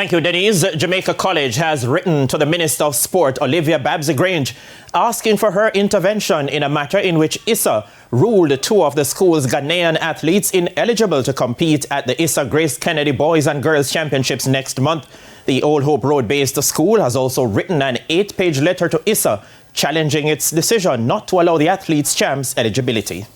Thank you, Denise. Jamaica College has written to the Minister of Sport, Olivia Babsy-Grange, asking for her intervention in a matter in which ISA ruled two of the school's Ghanaian athletes ineligible to compete at the ISA Grace Kennedy Boys and Girls Championships next month. The Old Hope Road-based school has also written an 8-page letter to ISA challenging its decision not to allow the athletes' champs eligibility.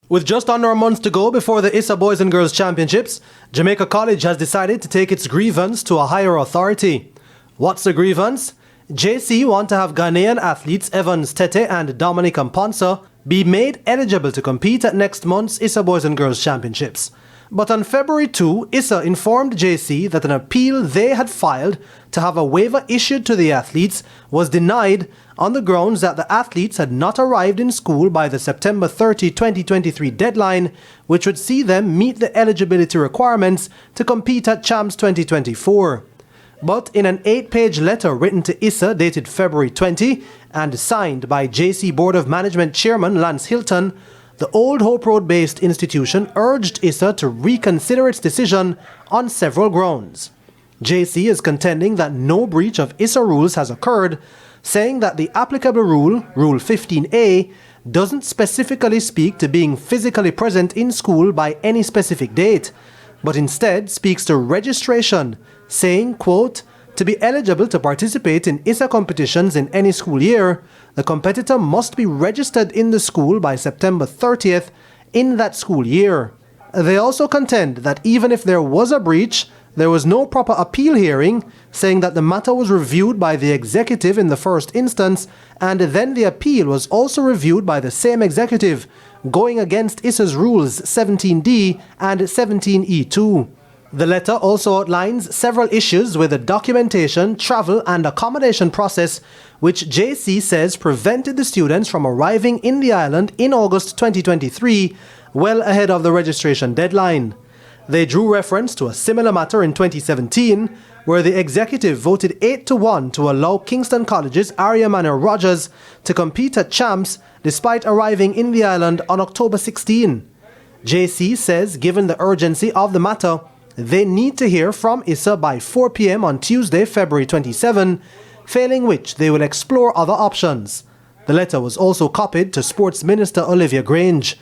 With just under a month to go before the ISA Boys and Girls Championships, Jamaica College has decided to take its grievance to a higher authority. What's the grievance? JC want to have Ghanaian athletes Evans Tete and Dominic Amponsa be made eligible to compete at next month's ISA Boys and Girls Championships. But on February 2, ISA informed JC that an appeal they had filed to have a waiver issued to the athletes was denied on the grounds that the athletes had not arrived in school by the September 30, 2023 deadline, which would see them meet the eligibility requirements to compete at Champs 2024. But in an 8-page letter written to ISA dated February 20 and signed by JC Board of Management Chairman Lance Hilton, the Old Hope Road-based institution urged ISA to reconsider its decision on several grounds. JC is contending that no breach of ISA rules has occurred, saying that the applicable rule, Rule 15A, doesn't specifically speak to being physically present in school by any specific date, but instead speaks to registration, saying, quote, "To be eligible to participate in ISA competitions in any school year, the competitor must be registered in the school by September 30th in that school year." They also contend that even if there was a breach, there was no proper appeal hearing, saying that the matter was reviewed by the executive in the first instance, and then the appeal was also reviewed by the same executive, going against ISA's rules 17D and 17E2. The letter also outlines several issues with the documentation, travel and accommodation process, which JC says prevented the students from arriving in the island in August 2023, well ahead of the registration deadline. They drew reference to a similar matter in 2017, where the executive voted 8-1 to allow Kingston College's Aria Manor Rogers to compete at Champs despite arriving in the island on October 16. JC says given the urgency of the matter, they need to hear from ISA by 4 p.m. on Tuesday, February 27, failing which they will explore other options. The letter was also copied to Sports Minister Olivia Grange.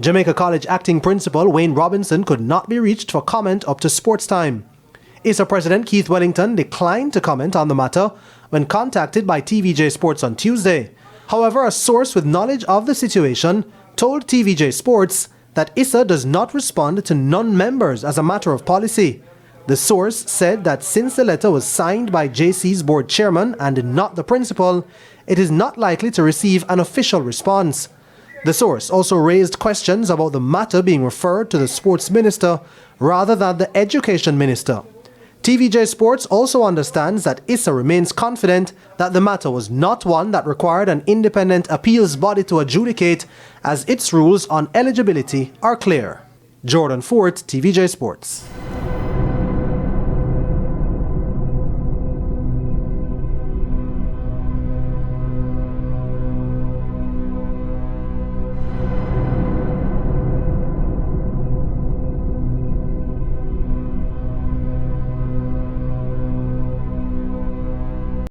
Jamaica College Acting Principal Wayne Robinson could not be reached for comment up to sports time. ISA President Keith Wellington declined to comment on the matter when contacted by TVJ Sports on Tuesday. However, a source with knowledge of the situation told TVJ Sports that ISA does not respond to non-members as a matter of policy. The source said that since the letter was signed by JC's board chairman and not the principal, it is not likely to receive an official response. The source also raised questions about the matter being referred to the sports minister rather than the education minister. TVJ Sports also understands that ISA remains confident that the matter was not one that required an independent appeals body to adjudicate, as its rules on eligibility are clear. Jordan Fort, TVJ Sports.